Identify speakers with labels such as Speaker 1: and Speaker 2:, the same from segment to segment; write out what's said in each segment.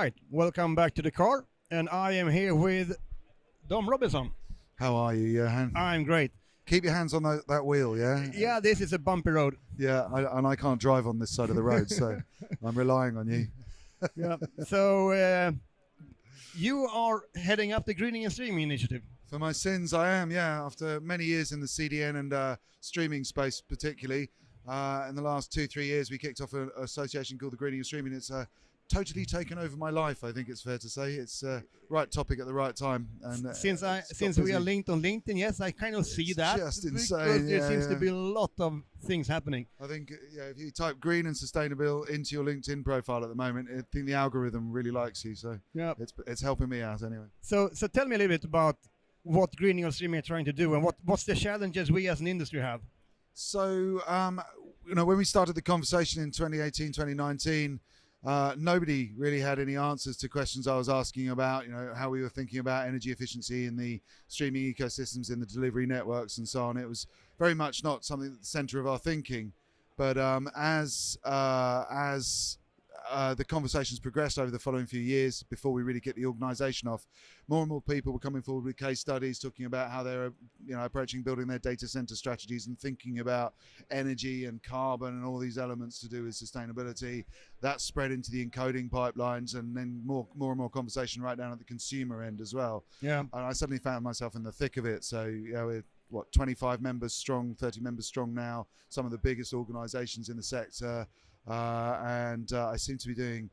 Speaker 1: right, welcome back to the car, and I am here with Dom Robinson.
Speaker 2: How are you, Johan?
Speaker 1: I'm great.
Speaker 2: Keep your hands on that wheel, yeah?
Speaker 1: Yeah, this is a bumpy road.
Speaker 2: Yeah, and I can't drive on this side of the road, so I'm relying on you.
Speaker 1: Yeah. So you are heading up the Greening and Streaming initiative.
Speaker 2: For my sins, I am, yeah. After many years in the CDN and streaming space particularly, in the last 2-3 years, we kicked off an association called the Greening and Streaming. It's totally taken over my life, I think it's fair to say. It's right topic at the right time. And
Speaker 1: Since we are linked on LinkedIn, yes, I kind of see that.
Speaker 2: Just
Speaker 1: because
Speaker 2: insane.
Speaker 1: there seems to be a lot of things happening.
Speaker 2: I think if you type green and sustainable into your LinkedIn profile at the moment, I think the algorithm really likes you. So
Speaker 1: yeah,
Speaker 2: it's helping me out anyway.
Speaker 1: So tell me a little bit about what Greening and Streaming are trying to do, and what's the challenges we as an industry have.
Speaker 2: So when we started the conversation in 2018, 2019. Nobody really had any answers to questions I was asking about, how we were thinking about energy efficiency in the streaming ecosystems, in the delivery networks and so on. It was very much not something at the center of our thinking. But as the conversations progressed over the following few years, before we really get the organization off, more and more people were coming forward with case studies talking about how they're approaching building their data center strategies and thinking about energy and carbon and all these elements to do with sustainability. That spread into the encoding pipelines, and then more and more conversation right down at the consumer end as well.
Speaker 1: Yeah.
Speaker 2: And I suddenly found myself in the thick of it. So we're 25 members strong, 30 members strong now, some of the biggest organizations in the sector. And I seem to be doing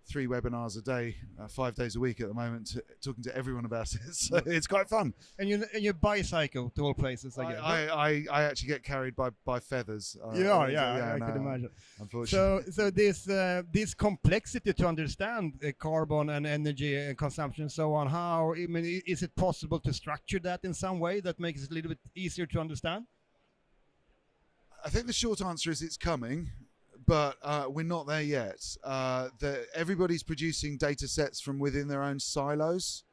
Speaker 2: 3 webinars a day, 5 days a week at the moment, talking to everyone about it. So it's quite fun.
Speaker 1: And you bicycle to all places, I guess.
Speaker 2: I actually get carried by feathers.
Speaker 1: I could imagine.
Speaker 2: Unfortunately.
Speaker 1: So this complexity to understand carbon and energy consumption and so on, is it possible to structure that in some way that makes it a little bit easier to understand?
Speaker 2: I think the short answer is it's coming. But we're not there yet. Everybody's producing data sets from within their own silos.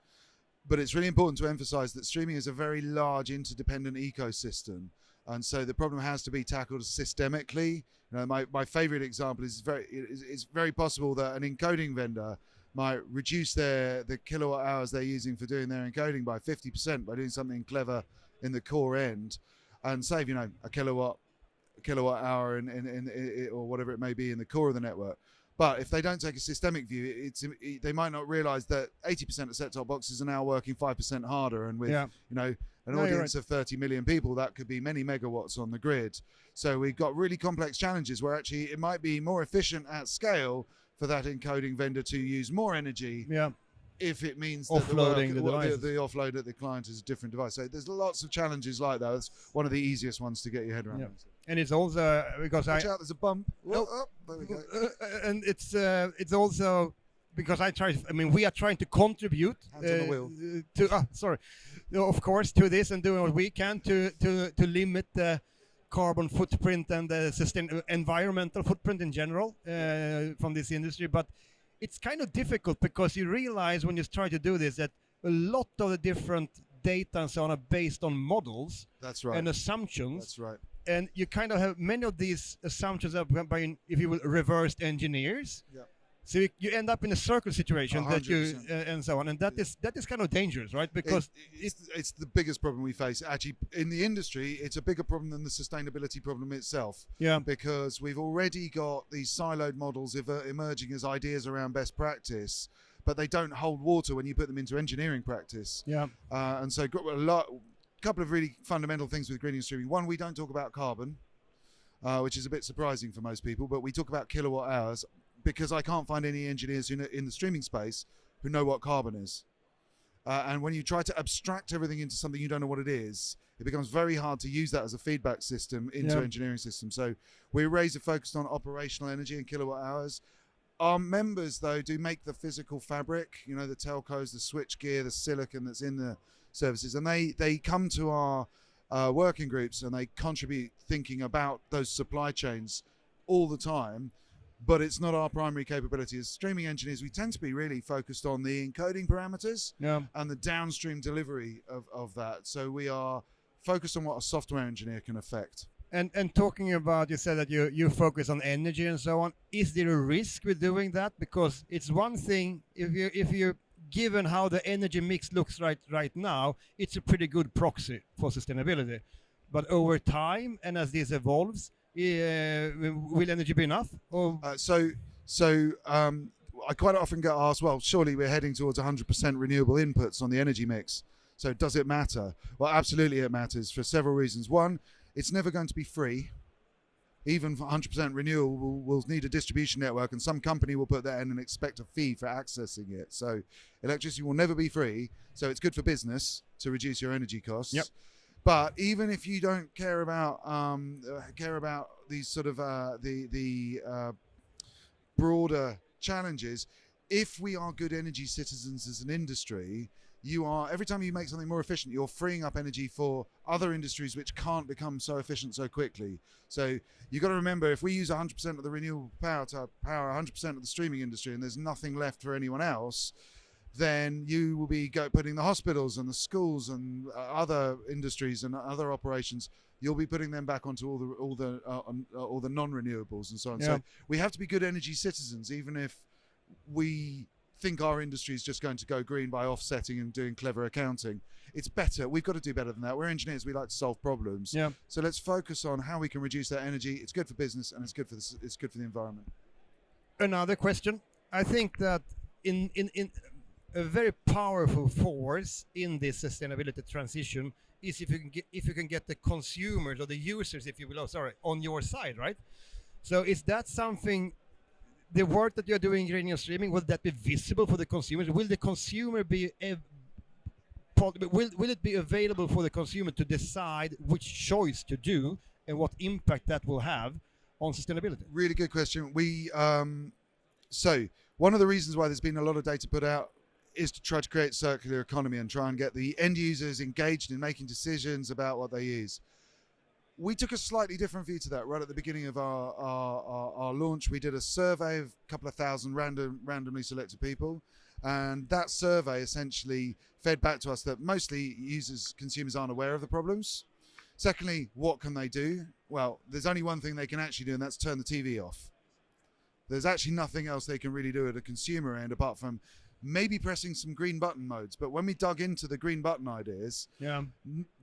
Speaker 2: But it's really important to emphasize that streaming is a very large interdependent ecosystem. And so the problem has to be tackled systemically. My favorite example is it's very possible that an encoding vendor might reduce the kilowatt hours they're using for doing their encoding by 50% by doing something clever in the core end, and save a kilowatt hour in or whatever it may be in the core of the network. But if they don't take a systemic view, they might not realize that 80% of set-top boxes are now working 5% harder, and with an audience of 30 million people, that could be many megawatts on the grid. So we've got really complex challenges where actually it might be more efficient at scale for that encoding vendor to use more energy. Yeah. If it means that the offload at the client is a different device. So there's lots of challenges like that. It's one of the easiest ones to get your head around.
Speaker 1: Yeah. And it's also because
Speaker 2: Watch out, there's a bump.
Speaker 1: There we go. And it's also because we are trying to contribute
Speaker 2: Hands on the wheel.
Speaker 1: of course, to this and doing what we can to limit the carbon footprint and the environmental footprint in general from this industry. But it's kind of difficult because you realize when you try to do this that a lot of the different data and so on are based on models.
Speaker 2: That's right.
Speaker 1: And assumptions.
Speaker 2: That's right.
Speaker 1: And you kind of have many of these assumptions are by, if you will, reversed engineers. Yeah. So you end up in a circle situation 100%. That you and so on, and that is kind of dangerous, right? Because
Speaker 2: it's the biggest problem we face. Actually, in the industry, it's a bigger problem than the sustainability problem itself. Yeah. Because we've already got these siloed models emerging as ideas around best practice, but they don't hold water when you put them into engineering practice. Yeah. And so a couple of really fundamental things with greening and streaming. One, we don't talk about carbon, which is a bit surprising for most people, but we talk about kilowatt hours. Because I can't find any engineers in the streaming space who know what carbon is. And when you try to abstract everything into something you don't know what it is, it becomes very hard to use that as a feedback system into engineering systems. So we're focused on operational energy and kilowatt hours. Our members, though, do make the physical fabric, the telcos, the switch gear, the silicon that's in the services. And they come to our working groups and they contribute thinking about those supply chains all the time. But it's not our primary capability. As streaming engineers, we tend to be really focused on the encoding parameters and the downstream delivery of that. So we are focused on what a software engineer can affect.
Speaker 1: And talking about, you said that you focus on energy and so on. Is there a risk with doing that? Because it's one thing if you given how the energy mix looks right now, it's a pretty good proxy for sustainability. But over time and as this evolves, will energy be enough? Or
Speaker 2: So I quite often get asked, well, surely we're heading towards 100% renewable inputs on the energy mix. So does it matter? Well, absolutely it matters for several reasons. One, it's never going to be free. Even for 100% renewable will need a distribution network, and some company will put that in and expect a fee for accessing it. So electricity will never be free. So it's good for business to reduce your energy costs.
Speaker 1: Yep.
Speaker 2: But even if you don't care about these sort of broader challenges, if we are good energy citizens as an industry, you are, every time you make something more efficient, you're freeing up energy for other industries which can't become so efficient so quickly. So you've got to remember, if we use 100% of the renewable power to power 100% of the streaming industry and there's nothing left for anyone else, then you will be putting the hospitals and the schools and other industries and other operations, you'll be putting them back onto all the non-renewables and so on.
Speaker 1: Yeah.
Speaker 2: So we have to be good energy citizens, even if we think our industry is just going to go green by offsetting and doing clever accounting. It's better. We've got to do better than that. We're engineers. We like to solve problems.
Speaker 1: Yeah.
Speaker 2: So let's focus on how we can reduce that energy. It's good for business and it's good for the environment.
Speaker 1: Another question. I think that in a very powerful force in this sustainability transition is if you can get the consumers or the users, if you will, on your side, right? So is that something? The work that you're doing in radio streaming, will that be visible for the consumers? Will the consumer be will it be available for the consumer to decide which choice to do and what impact that will have on sustainability?
Speaker 2: Really good question. So one of the reasons why there's been a lot of data put out is to try to create circular economy and try and get the end users engaged in making decisions about what they use. We took a slightly different view to that right at the beginning of our launch. We did a survey of a couple of thousand randomly selected people, and that survey essentially fed back to us that mostly consumers aren't aware of the problems. Secondly, what can they do? Well, there's only one thing they can actually do, and that's turn the TV off. There's actually nothing else they can really do at a consumer end apart from maybe pressing some green button modes. But when we dug into the green button ideas,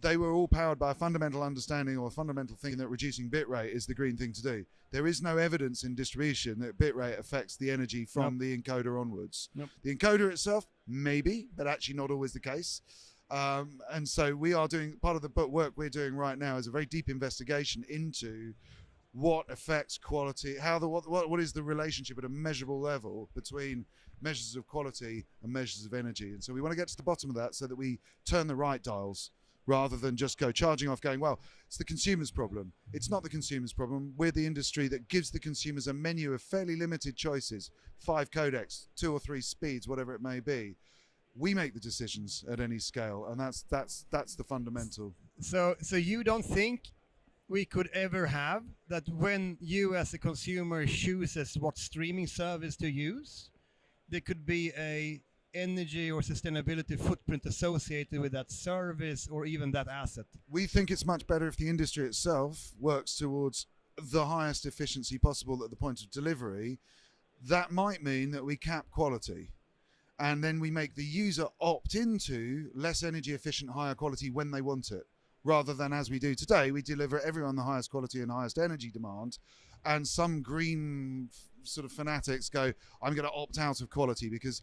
Speaker 2: they were all powered by a fundamental understanding or a fundamental thinking that reducing bitrate is the green thing to do. There is no evidence in distribution that bitrate affects the energy from the encoder onwards. The encoder itself, maybe, but actually not always the case. And so we are doing, part of the work we're doing right now is a very deep investigation into what affects quality, what is the relationship at a measurable level between measures of quality and measures of energy. And so we want to get to the bottom of that so that we turn the right dials rather than just go charging off going, well, it's the consumer's problem. It's not the consumer's problem. We're the industry that gives the consumers a menu of fairly limited choices, 5 codecs, 2 or 3 speeds, whatever it may be. We make the decisions at any scale, and that's the fundamental.
Speaker 1: So you don't think we could ever have that when you as a consumer chooses what streaming service to use, there could be a energy or sustainability footprint associated with that service or even that asset?
Speaker 2: We think it's much better if the industry itself works towards the highest efficiency possible at the point of delivery. That might mean that we cap quality, and then we make the user opt into less energy efficient, higher quality when they want it, rather than as we do today, we deliver everyone the highest quality and highest energy demand, and some green sort of fanatics go, I'm going to opt out of quality, because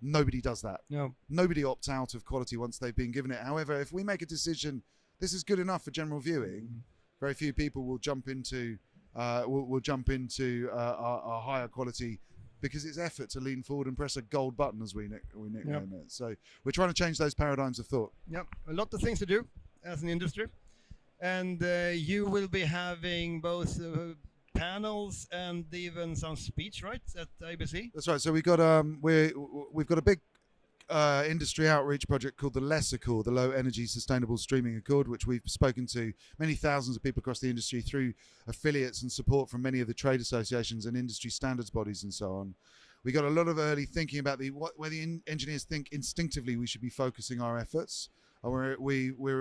Speaker 2: nobody does that.
Speaker 1: No.
Speaker 2: Nobody opts out of quality once they've been given it. However, if we make a decision, this is good enough for general viewing, very few people will jump into a higher quality, because it's effort to lean forward and press a gold button, as we nickname it. So we're trying to change those paradigms of thought.
Speaker 1: Yep, a lot of things to do as an industry, and you will be having both panels and even some speech, right, at ABC?
Speaker 2: That's right. So we've got we've got a big industry outreach project called the LESS Accord, the Low Energy Sustainable Streaming Accord, which we've spoken to many thousands of people across the industry through affiliates and support from many of the trade associations and industry standards bodies and so on. We got a lot of early thinking about where the engineers think instinctively we should be focusing our efforts. We're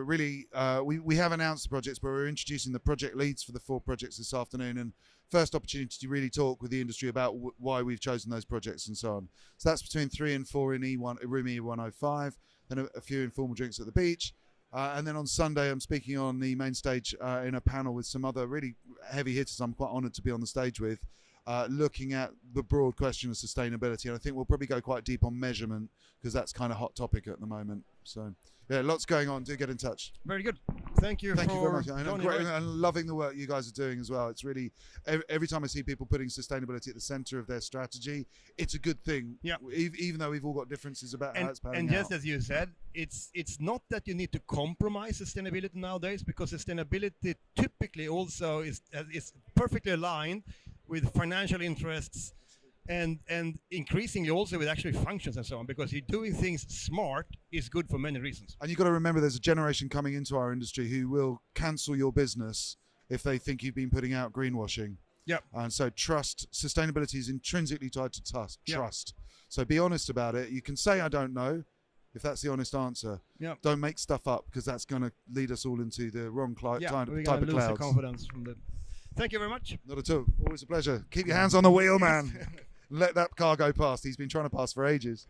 Speaker 2: really we have announced the projects, but we're introducing the project leads for the 4 projects this afternoon, and first opportunity to really talk with the industry about why we've chosen those projects and so on. So that's between 3 and 4 in room E105, then a few informal drinks at the beach. And then on Sunday, I'm speaking on the main stage in a panel with some other really heavy hitters I'm quite honoured to be on the stage with, looking at the broad question of sustainability. And I think we'll probably go quite deep on measurement, because that's kind of hot topic at the moment. So, yeah, lots going on. Do get in touch.
Speaker 1: Very good. Thank you
Speaker 2: Thank you very
Speaker 1: for
Speaker 2: much. And I'm
Speaker 1: joining.
Speaker 2: loving the work you guys are doing as well. It's really, every time I see people putting sustainability at the center of their strategy, it's a good thing.
Speaker 1: Yeah.
Speaker 2: Even though we've all got differences about how it's panning
Speaker 1: and just
Speaker 2: out.
Speaker 1: as you said, it's not that you need to compromise sustainability nowadays, because sustainability typically also is perfectly aligned with financial interests, and increasingly also with actually functions and so on, because you're doing things smart is good for many reasons.
Speaker 2: And you've got to remember, there's a generation coming into our industry who will cancel your business if they think you've been putting out greenwashing.
Speaker 1: Yep.
Speaker 2: And so sustainability is intrinsically tied to trust.
Speaker 1: Yep.
Speaker 2: So be honest about it. You can say, I don't know, if that's the honest answer.
Speaker 1: Yep.
Speaker 2: Don't make stuff up, because that's going to lead us all into the wrong type
Speaker 1: we're
Speaker 2: of
Speaker 1: gonna
Speaker 2: clouds.
Speaker 1: lose the confidence from the. Thank you very much.
Speaker 2: Not at all. Always a pleasure. Keep your hands on the wheel, man. Let that car go past. He's been trying to pass for ages.